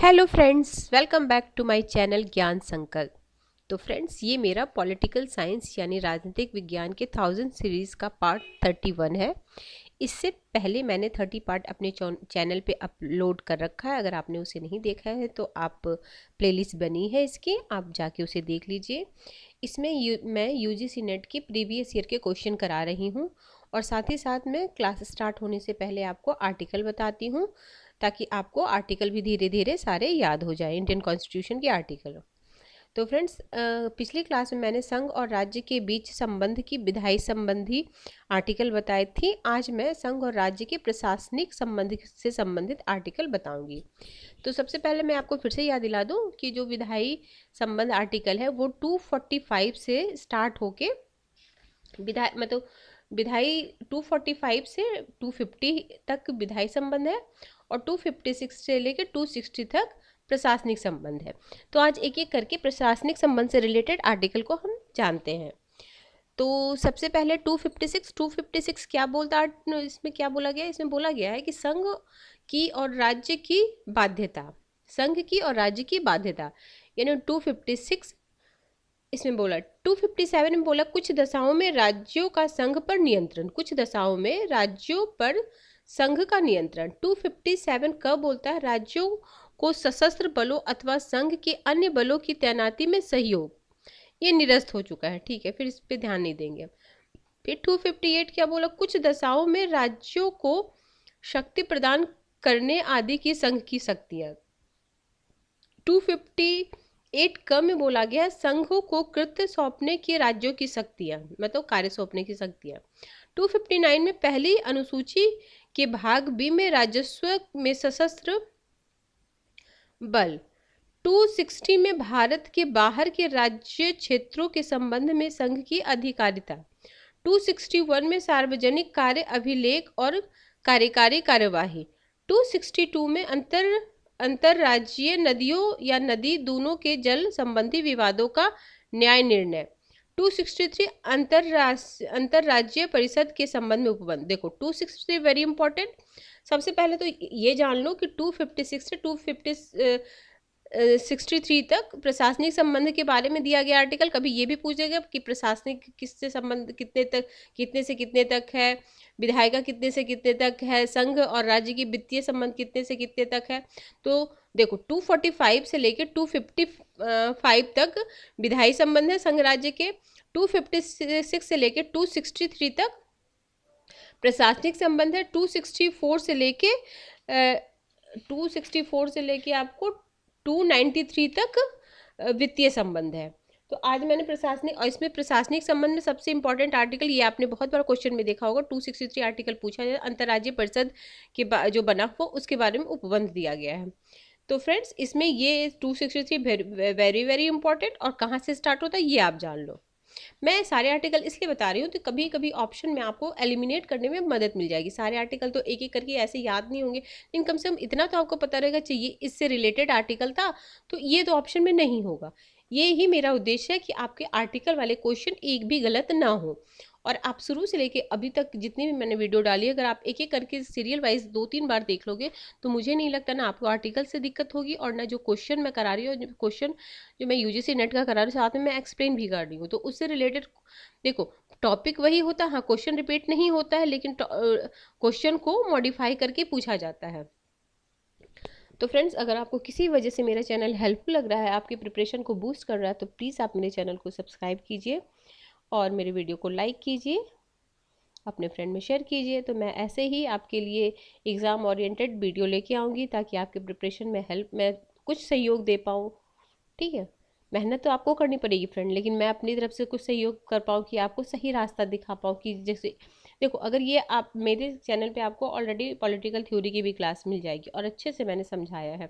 Hello friends, welcome back to my channel Gyan Sankalp. तो friends, ये मेरा पॉलिटिकल साइंस यानी राजनीतिक विज्ञान के 1000 सीरीज़ का पार्ट 31 है। इससे पहले मैंने 30 पार्ट अपने चैनल पे अपलोड कर रखा है। अगर आपने उसे नहीं देखा है तो आप प्लेलिस्ट बनी है इसकी, आप जाके उसे देख लीजिए। इसमें मैं यूजीसी नेट की प्रीवियस ईयर के क्वेश्चन करा रही हूँ और साथ ही साथ मैं क्लास स्टार्ट होने से पहले आपको आर्टिकल बताती हूँ, ताकि आपको आर्टिकल भी धीरे धीरे सारे याद हो जाए, इंडियन कॉन्स्टिट्यूशन के आर्टिकल। तो फ्रेंड्स, पिछली क्लास में मैंने संघ और राज्य के बीच संबंध की विधायी संबंधी आर्टिकल बताए थे। आज मैं संघ और राज्य के प्रशासनिक संबंध से संबंधित आर्टिकल बताऊंगी। तो सबसे पहले मैं आपको फिर से याद दिला दूं कि जो विधायी संबंध आर्टिकल है वो 245 से स्टार्ट होके विधायी 245 से 250 तक विधायी संबंध है और 256 से लेकर 260 तक प्रशासनिक संबंध है। तो आज एक एक करके प्रशासनिक संबंध से रिलेटेड आर्टिकल को हम जानते हैं। तो सबसे पहले 256 क्या बोलता है, इसमें क्या बोला गया है? इसमें बोला गया है कि संघ की और राज्य की बाध्यता, संघ की और राज्य की बाध्यता, यानी 256 इसमें बोला। 257 में बोला कुछ दशाओं में राज्यों का संघ पर नियंत्रण, कुछ दशाओं में राज्यों पर संघ का नियंत्रण। 257 कब बोलता है? राज्यों को सशस्त्र बलों अथवा संघ के अन्य बलों की तैनाती में सहयोग, ये निरस्त हो चुका है, ठीक है, फिर इस पे ध्यान नहीं देंगे। फिर 258 क्या बोला? कुछ दशाओं में राज्यों को शक्ति प्रदान करने आदि की संघ की शक्तियां। 258 क में बोला गया संघों को कृत्य सौंपने की राज्यों की शक्तियां, मतलब कार्य सौंपने की शक्तियां। 259 में पहली अनुसूची के भाग बी में राजस्व में सशस्त्र बल। 260 में भारत के बाहर के राज्य क्षेत्रों के संबंध में संघ की अधिकारिता। 261 में सार्वजनिक कार्य अभिलेख और कार्यकारी कार्यवाही। 262 में अंतरराज्यीय नदियों या नदी दोनों के जल संबंधी विवादों का न्याय निर्णय। 263 अंतरराज्यीय परिषद के संबंध में उपबंध। देखो 263 वेरी इंपॉर्टेंट। सबसे पहले तो ये जान लो कि 256 से 263 तक प्रशासनिक संबंध के बारे में दिया गया आर्टिकल। कभी ये भी पूछेगा कि प्रशासनिक किससे संबंध कितने से कितने तक है, विधायिका कितने से कितने तक है, संघ और राज्य की वित्तीय संबंध कितने से कितने तक है। तो देखो 245 से लेकर 255 तक विधायी संबंध है संघ राज्य के। 256 से लेकर 263 तक प्रशासनिक संबंध है। 264 से लेके आपको 293 तक वित्तीय संबंध है। तो आज मैंने प्रशासनिक, और इसमें प्रशासनिक संबंध में सबसे इंपॉर्टेंट आर्टिकल, ये आपने बहुत बार क्वेश्चन में देखा होगा, 263 आर्टिकल पूछा जाए, अंतर्राज्यीय परिषद के जो बना हुआ उसके बारे में उपबंध दिया गया है। तो फ्रेंड्स, इसमें ये 263 वेरी वेरी इंपॉर्टेंट, और कहाँ से स्टार्ट होता है ये आप जान लो। मैं सारे आर्टिकल इसलिए बता रही हूँ तो कभी कभी ऑप्शन में आपको एलिमिनेट करने में मदद मिल जाएगी। सारे आर्टिकल तो एक एक करके ऐसे याद नहीं होंगे, लेकिन कम से कम इतना तो आपको पता रहेगा चाहिए इससे रिलेटेड आर्टिकल था, तो ये तो ऑप्शन में नहीं होगा। ये ही मेरा उद्देश्य है कि आपके आर्टिकल वाले क्वेश्चन एक भी गलत ना हो। और आप शुरू से लेके अभी तक जितनी भी मैंने वीडियो डाली है, अगर आप एक एक करके सीरियल वाइज 2-3 बार देख लोगे तो मुझे नहीं लगता ना आपको आर्टिकल से दिक्कत होगी, और ना जो क्वेश्चन मैं करा रही हूँ, क्वेश्चन जो मैं यूजीसी नेट का करा रही हूँ साथ में मैं एक्सप्लेन भी कर रही हूँ, तो उससे रिलेटेड देखो टॉपिक वही होता है। हाँ, क्वेश्चन रिपीट नहीं होता है, लेकिन क्वेश्चन को मॉडिफाई करके पूछा जाता है। तो फ्रेंड्स, अगर आपको किसी वजह से मेरा चैनल हेल्पफुल लग रहा है, आपकी प्रिपरेशन को बूस्ट कर रहा है, तो प्लीज़ आप मेरे चैनल को सब्सक्राइब कीजिए और मेरे वीडियो को लाइक कीजिए, अपने फ्रेंड में शेयर कीजिए। तो मैं ऐसे ही आपके लिए एग्ज़ाम ओरिएंटेड वीडियो लेके आऊँगी, ताकि आपके प्रिपरेशन में मैं कुछ सहयोग दे पाऊँ, ठीक है। मेहनत तो आपको करनी पड़ेगी फ्रेंड, लेकिन मैं अपनी तरफ से कुछ सहयोग कर पाऊँ कि आपको सही रास्ता दिखा पाऊँ। कि जैसे देखो, अगर ये आप मेरे चैनल पे आपको ऑलरेडी पॉलिटिकल थ्योरी की भी क्लास मिल जाएगी और अच्छे से मैंने समझाया है।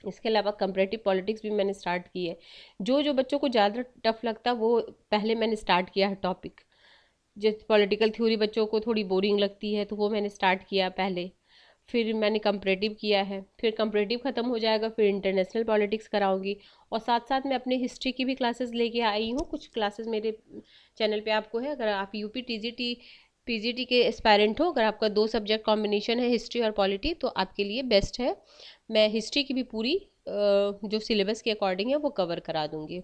इसके अलावा कंपैरेटिव पॉलिटिक्स भी मैंने स्टार्ट की है। जो जो बच्चों को ज़्यादा टफ लगता है वो पहले मैंने स्टार्ट किया है टॉपिक। जैसे पॉलिटिकल थ्योरी बच्चों को थोड़ी बोरिंग लगती है तो वो मैंने स्टार्ट किया पहले, फिर मैंने कंपैरेटिव किया है, फिर कंपैरेटिव ख़त्म हो जाएगा फिर इंटरनेशनल पॉलिटिक्स कराऊंगी, और साथ साथ मैं अपने हिस्ट्री की भी क्लासेस लेके आई हूँ। कुछ क्लासेस मेरे चैनल पे आपको है, अगर आप यूपी टीजीटी पीजीटी के एस्पायरेंट हो, अगर आपका 2 सब्जेक्ट कॉम्बिनेशन है हिस्ट्री और पॉलिटी, तो आपके लिए बेस्ट है। मैं हिस्ट्री की भी पूरी जो सिलेबस के अकॉर्डिंग है वो कवर करा दूंगी,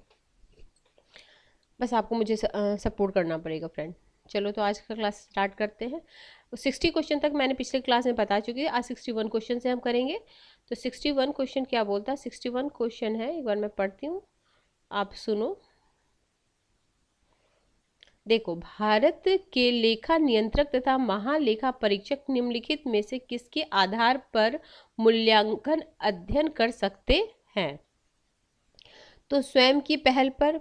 बस आपको मुझे सपोर्ट करना पड़ेगा फ्रेंड। चलो तो आज का क्लास स्टार्ट करते हैं। 60 क्वेश्चन तक मैंने पिछले क्लास में बता चुकी है, आज 61 क्वेश्चन से हम करेंगे। तो 61 क्वेश्चन क्या बोलता है, 61 क्वेश्चन है, एक बार मैं पढ़ती हूँ, आप सुनो। देखो, भारत के लेखा नियंत्रक तथा महालेखा परीक्षक निम्नलिखित में से किसके आधार पर मूल्यांकन अध्ययन कर सकते हैं? तो स्वयं की पहल पर,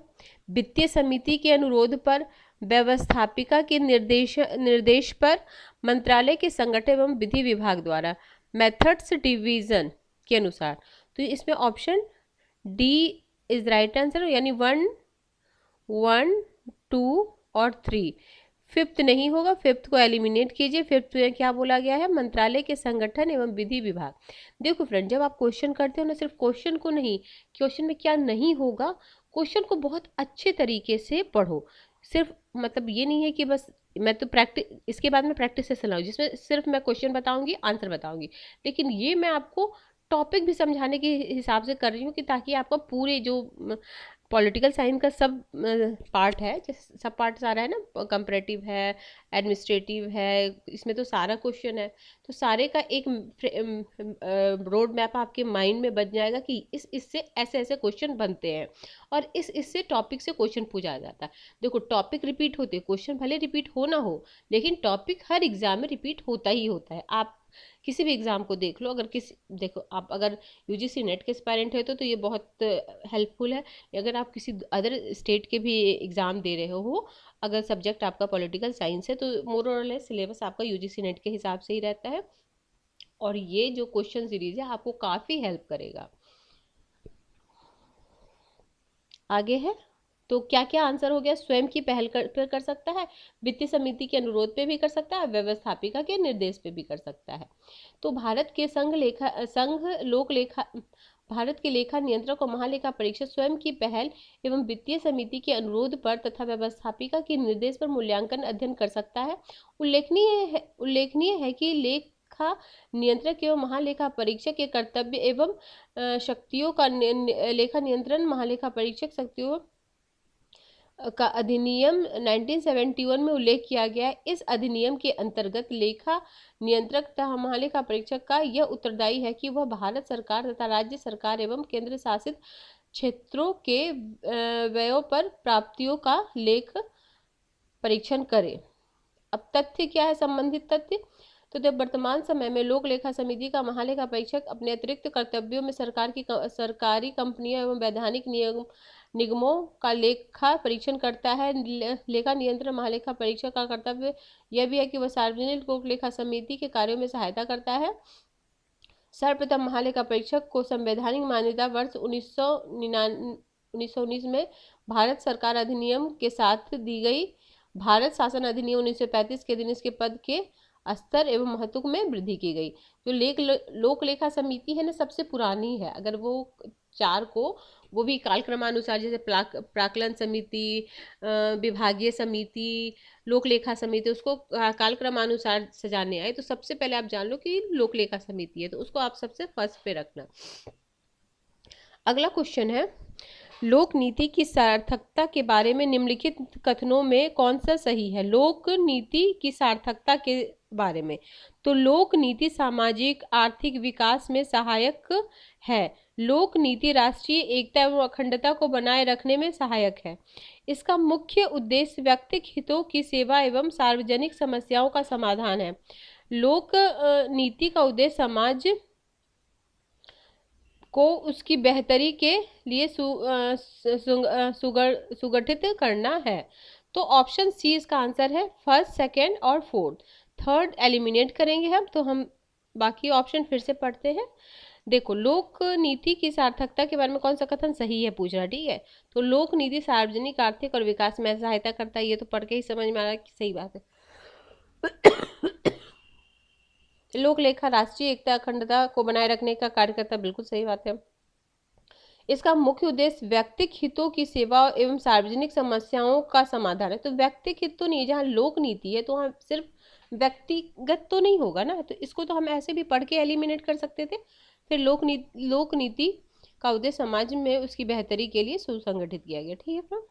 वित्तीय समिति के अनुरोध पर, व्यवस्थापिका के निर्देश पर, मंत्रालय के संगठन एवं विधि विभाग द्वारा, मेथड्स डिवीजन के अनुसार। तो इसमें option D is right answer, यानी 1, 2 और 3। फिफ्थ नहीं होगा, फिफ्थ को एलिमिनेट कीजिए। फिफ्थ में क्या बोला गया है, मंत्रालय के संगठन एवं विधि विभाग। देखो फ्रेंड, जब आप क्वेश्चन करते हो ना, सिर्फ क्वेश्चन को नहीं, क्वेश्चन में क्या नहीं होगा, क्वेश्चन को बहुत अच्छे तरीके से पढ़ो। सिर्फ मतलब ये नहीं है कि बस मैं तो प्रैक्टिस, इसके बाद में प्रैक्टिस सेशन लाऊं जिसमें सिर्फ मैं क्वेश्चन बताऊंगी, आंसर बताऊंगी, लेकिन ये मैं आपको टॉपिक भी समझाने के हिसाब से कर रही हूँ कि ताकि आपका पूरे जो पॉलिटिकल साइंस का सब पार्ट है, जैसे सब पार्ट सारा है ना, कंपैरेटिव है, एडमिनिस्ट्रेटिव है, इसमें तो सारा क्वेश्चन है, तो सारे का एक रोड मैप आपके माइंड में बन जाएगा कि इससे ऐसे ऐसे क्वेश्चन बनते हैं और इससे टॉपिक से क्वेश्चन पूछा जाता है। देखो, टॉपिक रिपीट होते, क्वेश्चन भले रिपीट हो ना हो, लेकिन टॉपिक हर एग्जाम में रिपीट होता ही होता है। आप किसी भी एग्जाम को देख लो, अगर किसी, देखो आप अगर यूजीसी नेट के एस्पायरेंट है तो ये बहुत हेल्पफुल है। अगर आप किसी अदर स्टेट के भी एग्ज़ाम दे रहे हो, अगर सब्जेक्ट आपका पॉलिटिकल साइंस है, तो मोर और लेस सिलेबस आपका यूजीसी नेट के हिसाब से ही रहता है, और ये जो क्वेश्चन सीरीज है आपको काफ़ी हेल्प करेगा। आगे है, तो क्या क्या आंसर हो गया, स्वयं की पहल कर सकता है, वित्तीय समिति के अनुरोध पे भी कर सकता है, व्यवस्थापिका के निर्देश पे भी कर सकता है। तो भारत के संघ लोक लेखा, भारत के लेखा नियंत्रक और महालेखा परीक्षक स्वयं की पहल एवं वित्तीय समिति के अनुरोध पर तथा व्यवस्थापिका के निर्देश पर मूल्यांकन अध्ययन कर सकता है। उल्लेखनीय है कि लेखा नियंत्रक एवं महालेखा परीक्षक के कर्तव्य एवं शक्तियों का लेखा नियंत्रण महालेखा परीक्षक शक्तियों का अधिनियम 1971 में उल्लेख किया गया है। इस अधिनियम के अंतर्गत लेखा नियंत्रक तथा महालेखा परीक्षक का यह उत्तरदायी है कि वह भारत सरकार तथा राज्य सरकार एवं केंद्र शासित क्षेत्रों के व्ययों पर प्राप्तियों का लेख परीक्षण करे। अब तथ्य क्या है, संबंधित तथ्य, तो जब वर्तमान समय में लोक लेखा समिति का महालेखा परीक्षक अपने अतिरिक्त कर्तव्यों में सरकारी कंपनियों एवं वैधानिक निगमों का लेखा परीक्षण करता है। लेखा नियंत्रण महालेखा परीक्षक का कर्तव्य यह भी है कि वह सार्वजनिक लोक लेखा समिति के कार्यों में सहायता करता है। सर्वप्रथम महालेखा परीक्षक को संवैधानिक मान्यता वर्ष 1919 में भारत सरकार अधिनियम के साथ दी गई। भारत शासन अधिनियम 1935 के दिन इसके पद के स्तर एवं महत्व में वृद्धि की गई। जो लोक लेखा समिति है ना, सबसे पुरानी है। अगर वो 4 को, वो भी कालक्रमानुसार, जैसे प्राक्कलन समिति, विभागीय समिति, लोक लेखा समिति, उसको कालक्रमानुसार सजाने आए, तो सबसे पहले आप जान लो कि लोक लेखा समिति है, तो उसको आप सबसे फर्स्ट पे रखना। अगला क्वेश्चन है, लोक नीति की सार्थकता के बारे में निम्नलिखित कथनों में कौन सा सही है? लोक नीति की सार्थकता के बारे में, तो लोक नीति सामाजिक आर्थिक विकास में सहायक है। लोक नीति राष्ट्रीय एकता एवं अखंडता को बनाए रखने में सहायक है। इसका मुख्य उद्देश्य व्यक्तिगत हितों की सेवा एवं सार्वजनिक समस्याओं का समाधान है। लोक नीति का उद्देश्य समाज को उसकी बेहतरी के लिए सुगठित करना है। तो ऑप्शन सी इसका आंसर है। फर्स्ट, सेकंड और फोर्थ, थर्ड एलिमिनेट करेंगे हम, तो हम बाकी ऑप्शन फिर से पढ़ते हैं। देखो, लोक नीति की सार्थकता के बारे में कौन सा कथन सही है पूछ रहा, ठीक है। तो लोक नीति सार्वजनिक आर्थिक और विकास में सहायता करता है, ये तो पढ़ के ही समझ में आ रहा है कि सही बात है। लोक लेखा राष्ट्रीय एकता अखंडता को बनाए रखने का कार्य करता है, बिल्कुल सही बात है। इसका मुख्य उद्देश्य व्यक्तिगत हितों की सेवा एवं सार्वजनिक समस्याओं का समाधान है। तो व्यक्तिगत हित तो नहीं, जहाँ लोक नीति है तो वहाँ सिर्फ व्यक्तिगत तो नहीं होगा ना, तो इसको तो हम ऐसे भी पढ़ के एलिमिनेट कर सकते थे। फिर लोक नीति का उद्देश्य समाज में उसकी बेहतरी के लिए सुसंगठित किया गया। ठीक है फ्रेंड,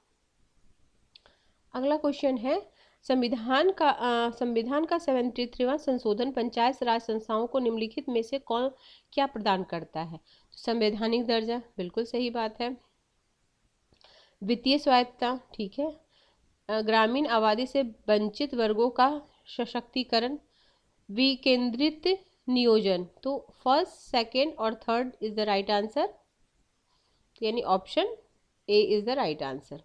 अगला क्वेश्चन है संविधान का 73वां संशोधन पंचायत राज संस्थाओं को निम्नलिखित में से कौन क्या प्रदान करता है? संवैधानिक दर्जा, बिल्कुल सही बात है। वित्तीय स्वायत्तता, ठीक है। ग्रामीण आबादी से वंचित वर्गों का सशक्तिकरण, विकेंद्रित नियोजन। तो फर्स्ट, सेकंड और third is the right answer, यानी option A is the right answer.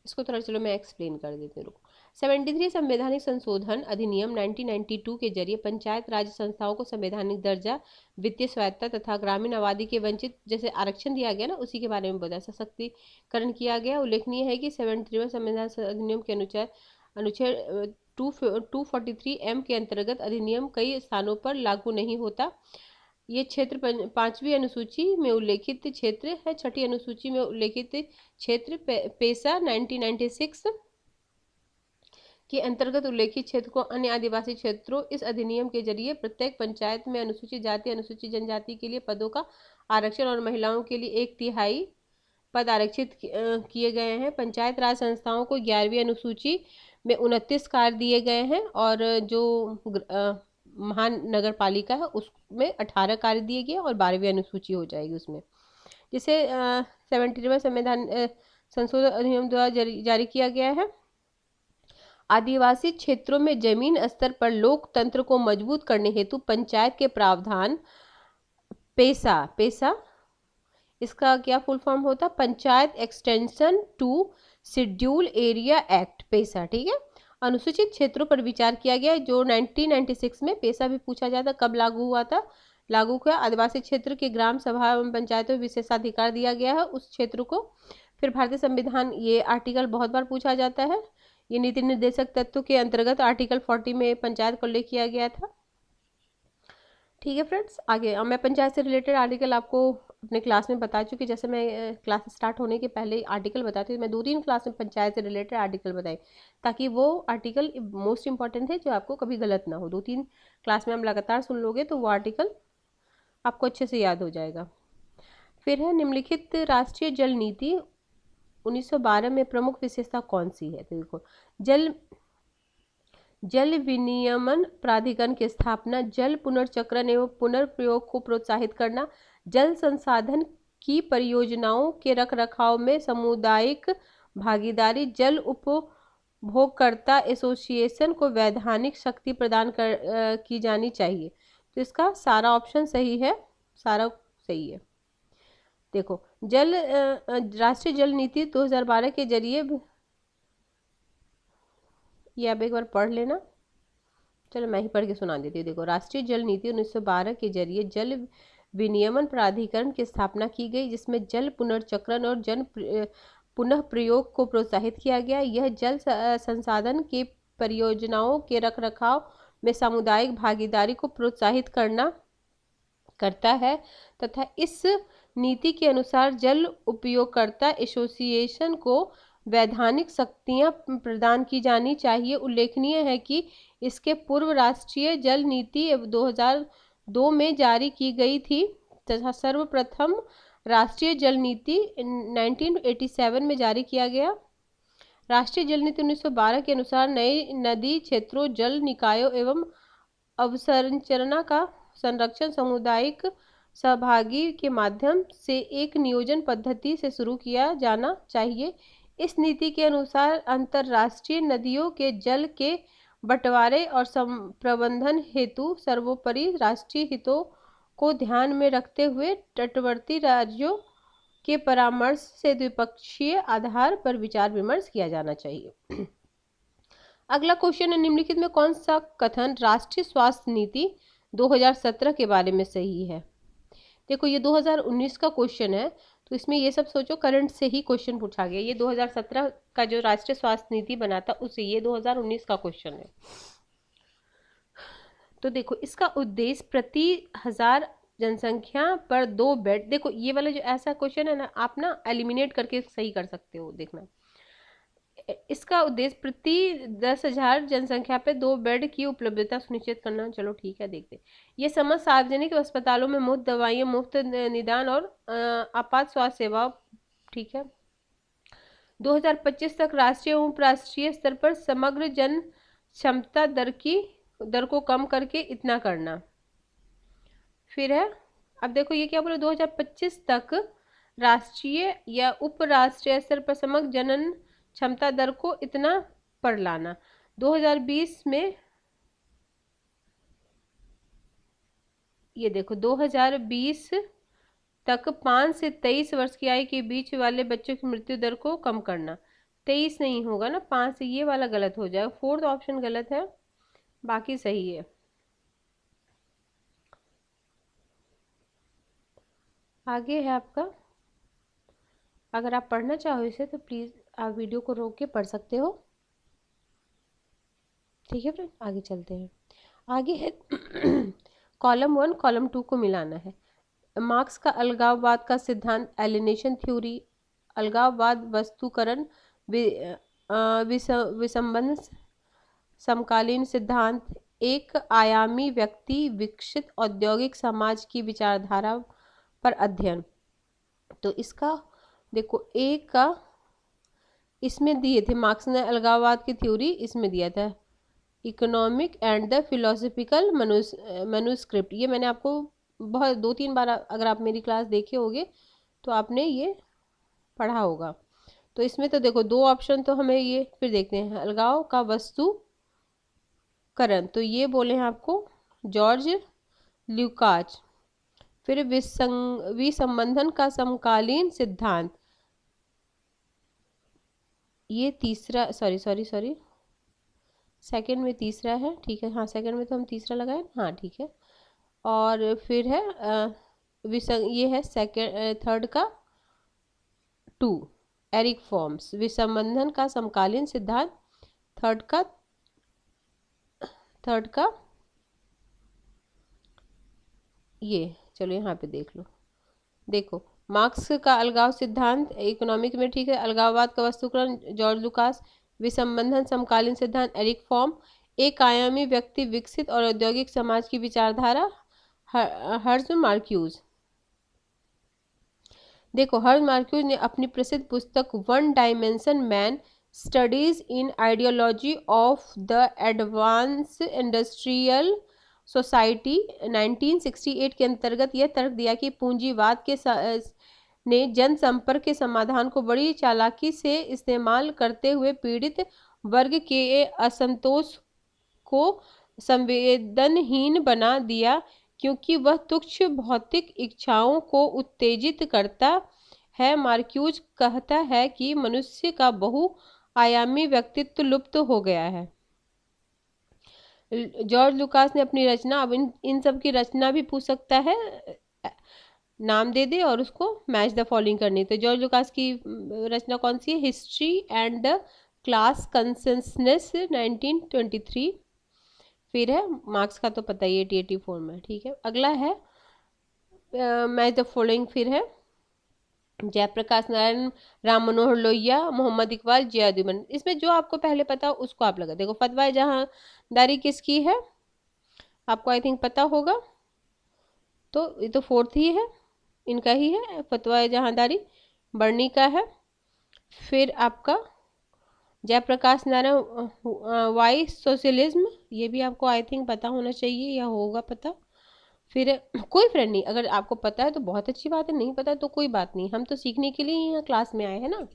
इसको थोड़ा चलो मैं एक्सप्लेन कर देती हूँ। 73 संवैधानिक संशोधन अधिनियम 1992 के जरिए पंचायत राज संस्थाओं को संवैधानिक दर्जा, वित्तीय स्वायत्तता तथा ग्रामीण आबादी के वंचित जैसे आरक्षण दिया गया ना, उसी के बारे में बताया, सशक्तिकरण किया गया। उल्लेखनीय है कि 73वें संविधान अधिनियम के अनुच्छेद 243M के अंतर्गत अधिनियम कई स्थानों पर लागू नहीं होता। ये क्षेत्र 5वीं अनुसूची में उल्लेखित क्षेत्र है। 6ठी अनुसूची में उल्लेखित क्षेत्र पेशा 1996 के अंतर्गत उल्लेखित क्षेत्र को अन्य आदिवासी क्षेत्रों इस अधिनियम के जरिए प्रत्येक पंचायत में अनुसूचित जाति अनुसूचित जनजाति के लिए पदों का आरक्षण और महिलाओं के लिए 1/3 पद आरक्षित किए गए हैं। पंचायत राज संस्थाओं को 11वीं अनुसूची में 29 कार्य दिए गए हैं और जो महानगर पालिका है उसमें 18 कार्य दिए गए और 12वीं अनुसूची हो जाएगी उसमें। जिसे 73वें संविधान संशोधन अधिनियम द्वारा जारी किया गया है। आदिवासी क्षेत्रों में जमीन स्तर पर लोकतंत्र को मजबूत करने हेतु पंचायत के प्रावधान पेशा इसका क्या फुल फॉर्म होता? Panchayat extension to scheduled area act, PESA. ठीक है, अनुसूचित क्षेत्रों पर विचार किया गया जो 1996 में पेशा भी पूछा जाता, कब लागू हुआ था? लागू किया आदिवासी क्षेत्र के ग्राम सभा एवं पंचायतों में विशेषाधिकार दिया गया है उस क्षेत्र को। फिर भारतीय संविधान, ये आर्टिकल बहुत बार पूछा जाता है। ये नीति निर्देशक तत्व के अंतर्गत आर्टिकल 40 में पंचायत को उल्लेख किया गया था। ठीक है फ्रेंड्स, आगे मैं पंचायत से रिलेटेड आर्टिकल आपको अपने क्लास में बता चुकी। जैसे मैं क्लास स्टार्ट होने के पहले आर्टिकल बताती हूँ, मैं 2-3 क्लास में पंचायत से रिलेटेड आर्टिकल बताई ताकि वो आर्टिकल मोस्ट इंपॉर्टेंट है जो आपको कभी गलत ना हो। 2-3 क्लास में हम लगातार सुन लोगे तो वो आर्टिकल आपको अच्छे से याद हो जाएगा। फिर है निम्नलिखित राष्ट्रीय जल नीति 1912 में प्रमुख विशेषता कौन सी है? तो देखो, जल विनियमन प्राधिकरण की स्थापना, जल पुनर्चक्रण एवं पुनर्प्रयोग को प्रोत्साहित करना, जल संसाधन की परियोजनाओं के रखरखाव में सामुदायिक भागीदारी, जल उपभोगकर्ता एसोसिएशन को वैधानिक शक्ति प्रदान की जानी चाहिए। तो इसका सारा ऑप्शन सही है, सारा सही है। देखो, राष्ट्रीय जल नीति 2012 के जरिए, ये आप एक बार पढ़ लेना। चलो मैं ही पढ़ के सुना देती हूँ। देखो, राष्ट्रीय जल नीति 1912 के जरिए जल विनियमन प्राधिकरण की स्थापना की गई जिसमें जल पुनर्चक्रण और जल पुनः प्रयोग को प्रोत्साहित किया गया। यह जल संसाधन की परियोजनाओं के रखरखाव में सामुदायिक भागीदारी को प्रोत्साहित करता है तथा इस नीति के अनुसार जल उपयोगकर्ता एसोसिएशन को वैधानिक शक्तियां प्रदान की जानी चाहिए। उल्लेखनीय है कि इसके पूर्व राष्ट्रीय जल नीति 2002 में जारी की गई थी तथा सर्वप्रथम राष्ट्रीय जल नीति 1987 में जारी किया गया। राष्ट्रीय जल नीति 1912 के अनुसार नए नदी क्षेत्रों, जल निकायों एवं अवसंरचना का संरक्षण सामुदायिक सहभागी के माध्यम से एक नियोजन पद्धति से शुरू किया जाना चाहिए। इस नीति के अनुसार अंतर्राष्ट्रीय नदियों के जल के बंटवारे और प्रबंधन हेतु सर्वोपरि राष्ट्रीय हितों को ध्यान में रखते हुए तटवर्ती राज्यों के परामर्श से द्विपक्षीय आधार पर विचार विमर्श किया जाना चाहिए। अगला क्वेश्चन है, निम्नलिखित में कौन सा कथन राष्ट्रीय स्वास्थ्य नीति 2017 के बारे में सही है? देखो, ये 2019 का क्वेश्चन है तो इसमें ये सब सोचो करंट से ही क्वेश्चन पूछा गया। ये 2017 का जो राष्ट्रीय स्वास्थ्य नीति बना था उसे, ये 2019 का क्वेश्चन है। तो देखो, इसका उद्देश्य प्रति 1000 जनसंख्या पर 2 बेड। देखो ये वाला जो ऐसा क्वेश्चन है ना, आप ना एलिमिनेट करके सही कर सकते हो। देखना, इसका उद्देश्य प्रति 10,000 जनसंख्या पे 2 बेड की उपलब्धता सुनिश्चित करना। चलो ठीक है, देखते हैं। ये समझ सार्वजनिक अस्पतालों में मुफ्त दवाइयाँ, मुफ्त निदान और आपात स्वास्थ्य सेवा। ठीक है। 2025 तक राष्ट्रीय एवं उपराष्ट्रीय स्तर पर समग्र जन क्षमता दर को कम करके इतना करना। फिर है, अब देखो ये क्या बोले, 2025 तक राष्ट्रीय या उपराष्ट्रीय स्तर पर समग्र जनन क्षमता दर को इतना पर लाना। 2020 में ये देखो 2020 तक 5 से 23 वर्ष की आयु के बीच वाले बच्चों की मृत्यु दर को कम करना। 23 नहीं होगा ना, 5 से, ये वाला गलत हो जाएगा। 4th ऑप्शन गलत है, बाकी सही है। आगे है आपका, अगर आप पढ़ना चाहो इसे तो प्लीज़ आप वीडियो को रोक के पढ़ सकते हो। ठीक है फ्रेंड, आगे चलते हैं। आगे है कॉलम 1 कॉलम 2 को मिलाना है। मार्क्स का अलगाववाद का सिद्धांत, एलिनेशन थ्योरी, अलगाववाद, वस्तुकरण, विसंबंध समकालीन सिद्धांत, एक आयामी व्यक्ति, विकसित औद्योगिक समाज की विचारधारा पर अध्ययन। तो इसका देखो, एक का इसमें दिए थे मार्क्स ने अलगाववाद की थ्योरी, इसमें दिया था economic and the philosophical manuscript. ये मैंने आपको बहुत 2-3 बार, अगर आप मेरी क्लास देखे होगे तो आपने ये पढ़ा होगा। तो इसमें तो देखो 2 ऑप्शन तो हमें ये, फिर देखते हैं अलगाव का वस्तुकरण, तो ये बोले हैं आपको जॉर्ज ल्यूकाच। फिर विसंबंधन का समकालीन सिद्धांत, ये तीसरा, सॉरी सेकंड में तीसरा है। ठीक है, हाँ सेकंड में तो हम तीसरा लगाए, हाँ ठीक है। और फिर है ये है सेकंड, थर्ड का 2 एरिक फॉर्म्स, विसंबंधन का समकालीन सिद्धांत, थर्ड का ये, चलो यहाँ पे देख लो। देखो मार्क्स का अलगाव सिद्धांत इकोनॉमिक में, ठीक है। अलगाववाद का वस्तुकरण जॉर्ज लुकास, विसंबंधन समकालीन सिद्धांत एरिक फॉर्म, एक आयामी व्यक्ति, विकसित और औद्योगिक समाज की विचारधारा हर्ज मार्क्यूज। देखो हर्ज मार्क्यूज ने अपनी प्रसिद्ध पुस्तक one dimension man, studies in ideology of the advance industrial society 1968 के अंतर्गत यह तर्क दिया कि पूंजीवाद के ने जनसंपर्क के समाधान को बड़ी चालाकी से इस्तेमाल करते हुए पीड़ित वर्ग के असंतोष को संवेदनहीन बना दिया, क्योंकि वह तुच्छ भौतिक इच्छाओं को उत्तेजित करता है। मार्क्यूज कहता है कि मनुष्य का बहुआयामी व्यक्तित्व लुप्त हो गया है। जॉर्ज लुकास ने अपनी रचना, अब इन सब की रचना भी पूछ सकता है, नाम दे दे और उसको मैच द फॉलोइंग करनी। तो जॉर्ज लुकास की रचना कौन सी है? History and the class consensus 1923। फिर है मार्क्स का तो पता ही है 84 में, ठीक है। अगला है मैच द फॉलोइंग। फिर है जयप्रकाश नारायण, राम मनोहर लोहिया, मोहम्मद इकबाल, जियाउद्दीन। इसमें जो आपको पहले पता हो उसको आप लगा। देखो फतवा जहांदारी किसकी है, आपको आई थिंक पता होगा, तो ये तो 4th ही है, इनका ही है फतवा जहांदारी, बर्नी का है। फिर आपका जयप्रकाश नारायण वाई सोशलिज्म, ये भी आपको आई थिंक पता होना चाहिए या होगा पता। फिर कोई फ्रेंड नहीं, अगर आपको पता है तो बहुत अच्छी बात है, नहीं पता तो कोई बात नहीं, हम तो सीखने के लिए ही यहाँ क्लास में आए हैं ना।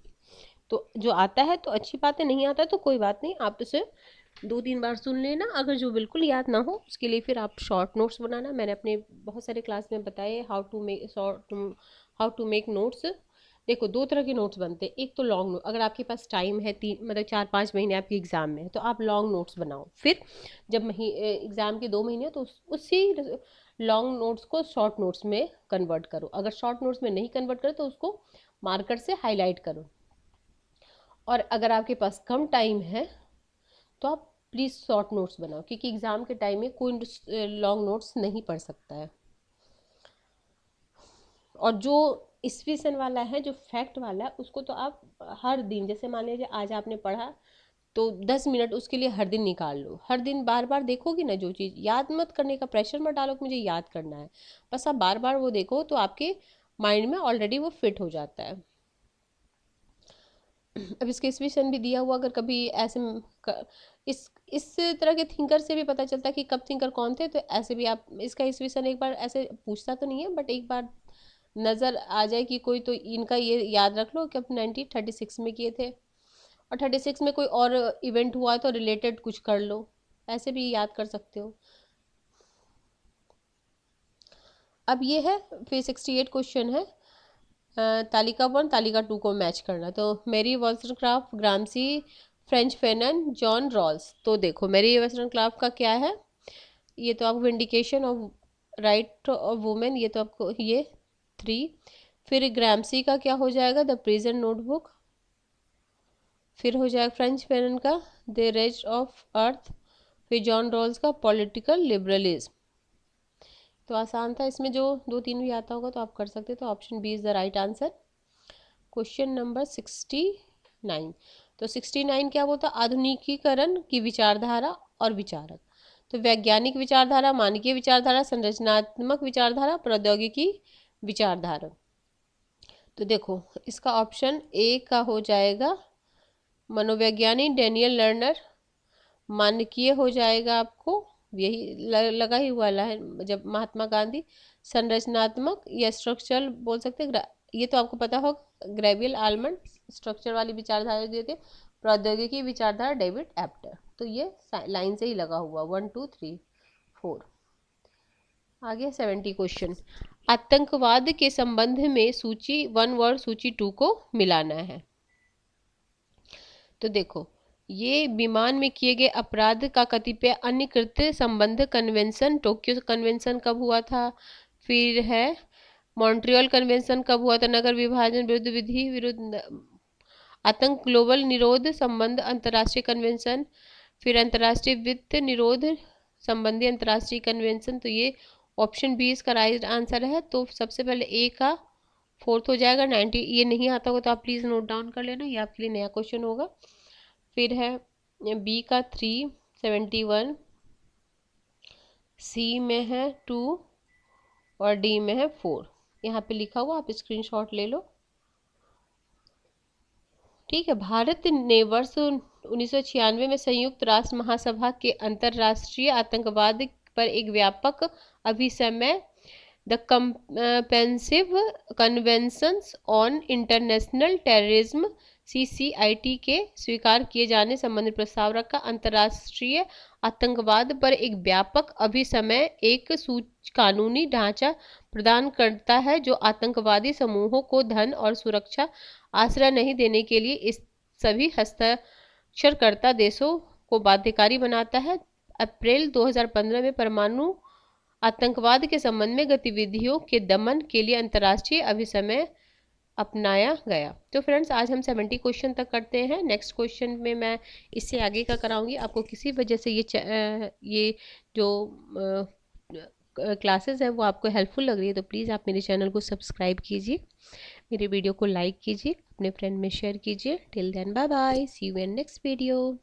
तो जो आता है तो अच्छी बात है, नहीं आता तो कोई बात नहीं, आप उसे 2-3 बार सुन लेना। अगर जो बिल्कुल याद ना हो उसके लिए फिर आप शॉर्ट नोट्स बनाना। मैंने अपने बहुत सारे क्लास में बताए हाउ टू मेक नोट्स। देखो 2 तरह के नोट्स बनते हैं, एक तो लॉन्ग नोट, अगर आपके पास टाइम है 4-5 महीने आपके एग्जाम में है तो आप लॉन्ग नोट्स बनाओ। फिर जब एग्जाम के 2 महीने तो उसी लॉन्ग नोट्स को शॉर्ट नोट्स में कन्वर्ट करो। अगर शॉर्ट नोट्स में नहीं कन्वर्ट करो तो उसको मार्कर से हाईलाइट करो। और अगर आपके पास कम टाइम है तो आप प्लीज़ शॉर्ट नोट्स बनाओ, क्योंकि एग्ज़ाम के टाइम में कोई लॉन्ग नोट्स नहीं पढ़ सकता है। और जो ईस्वी सन वाला है, जो फैक्ट वाला है, उसको तो आप हर दिन, जैसे मान लीजिए आज आपने पढ़ा तो 10 मिनट उसके लिए हर दिन निकाल लो, हर दिन बार बार देखोगी ना जो चीज़, याद मत करने का प्रेशर मत डालो कि मुझे याद करना है, बस आप बार बार वो देखो तो आपके माइंड में ऑलरेडी वो फिट हो जाता है। अब इसके ईस्वीसन भी दिया हुआ, अगर कभी ऐसे इस तरह के थिंकर से भी पता चलता है कि कब थिंकर कौन थे, तो ऐसे भी आप इसका ईस्वीसन एक बार ऐसे पूछता तो नहीं है, बट एक बार नज़र आ जाए कि कोई, तो इनका ये याद रख लो कि अब 1936 में किए थे, और 36 में कोई और इवेंट हुआ तो रिलेटेड कुछ कर लो, ऐसे भी याद कर सकते हो। अब ये है फिर 68 क्वेश्चन है, तालिका 1 तालिका 2 को मैच करना। तो मेरी वॉल्सनक्राफ्ट, ग्रामसी, फ्रेंच फेनन, जॉन रॉल्स। तो देखो मेरी वॉल्सनक्राफ्ट का क्या है, ये तो आपको vindication of right of women, ये तो आपको ये 3। फिर ग्रामसी का क्या हो जाएगा, द प्रिजन नोटबुक। फिर हो जाएगा फ्रेंच फेनन का द रेज ऑफ अर्थ। फिर जॉन रॉल्स का पॉलिटिकल लिबरलिज्म। तो आसान था, इसमें जो 2-3 भी आता होगा तो आप कर सकते, तो option B is the right answer. Question number 69। तो 69 क्या बोलता, आधुनिकीकरण की विचारधारा और विचारक। तो वैज्ञानिक विचारधारा, मानकीय विचारधारा, संरचनात्मक विचारधारा, प्रौद्योगिकी विचारधारा। तो देखो इसका ऑप्शन ए का हो जाएगा मनोवैज्ञानिक डैनियल लर्नर। मानकीय हो जाएगा आपको, यही लगा ही हुआ है जब महात्मा गांधी। संरचनात्मक या स्ट्रक्चरल बोल सकते हैं, ये तो आपको पता होगा, ग्रेवियल आलमंड स्ट्रक्चर वाली विचारधारा दिए थे। प्रौद्योगिकी विचारधारा डेविड एप्टर। तो ये लाइन से ही लगा हुआ 1 2 3 4। आगे 70 क्वेश्चन, आतंकवाद के संबंध में सूची 1 वर्ड सूची 2 को मिलाना है। तो देखो ये विमान में किए गए अपराध का कतिपय अन्य कृत्य संबंध कन्वेंशन, टोक्यो कन्वेंशन कब हुआ था। फिर है मॉन्ट्रियल कन्वेंशन कब हुआ था, नगर विभाजन विरुद्ध विधि विरुद्ध आतंक ग्लोबल निरोध संबंध अंतर्राष्ट्रीय कन्वेंशन। फिर अंतर्राष्ट्रीय वित्त निरोध संबंधी अंतर्राष्ट्रीय कन्वेंशन। तो ये ऑप्शन बी इसका राइट आंसर है। तो सबसे पहले ए का 4th हो जाएगा 90। ये नहीं आता होगा तो आप प्लीज़ नोट डाउन कर लेना, ये आपके लिए नया क्वेश्चन होगा। फिर है बी का 371, सी में है 2 और डी में है 4। यहाँ पे लिखा हुआ, आप स्क्रीनशॉट ले लो। ठीक है, भारत ने वर्ष 1996 में संयुक्त राष्ट्र महासभा के अंतर्राष्ट्रीय आतंकवाद पर एक व्यापक अभिसमय the comprehensive conventions on international terrorism CCIT के स्वीकार किए जाने संबंधी प्रस्ताव रखा। अंतर्राष्ट्रीय आतंकवाद पर एक व्यापक अभिसमय एक कानूनी ढांचा प्रदान करता है जो आतंकवादी समूहों को धन और सुरक्षा आश्रय नहीं देने के लिए इस सभी हस्ताक्षरकर्ता देशों को बाध्यकारी बनाता है। अप्रैल 2015 में परमाणु आतंकवाद के संबंध में गतिविधियों के दमन के लिए अंतर्राष्ट्रीय अभिसमय अपनाया गया। तो फ्रेंड्स आज हम 70 क्वेश्चन तक करते हैं। नेक्स्ट क्वेश्चन में मैं इससे आगे का कराऊंगी। आपको किसी वजह से ये जो क्लासेस है वो आपको हेल्पफुल लग रही है तो प्लीज़ आप मेरे चैनल को सब्सक्राइब कीजिए, मेरे वीडियो को लाइक कीजिए, अपने फ्रेंड में शेयर कीजिए। Till then bye bye, see you in next video.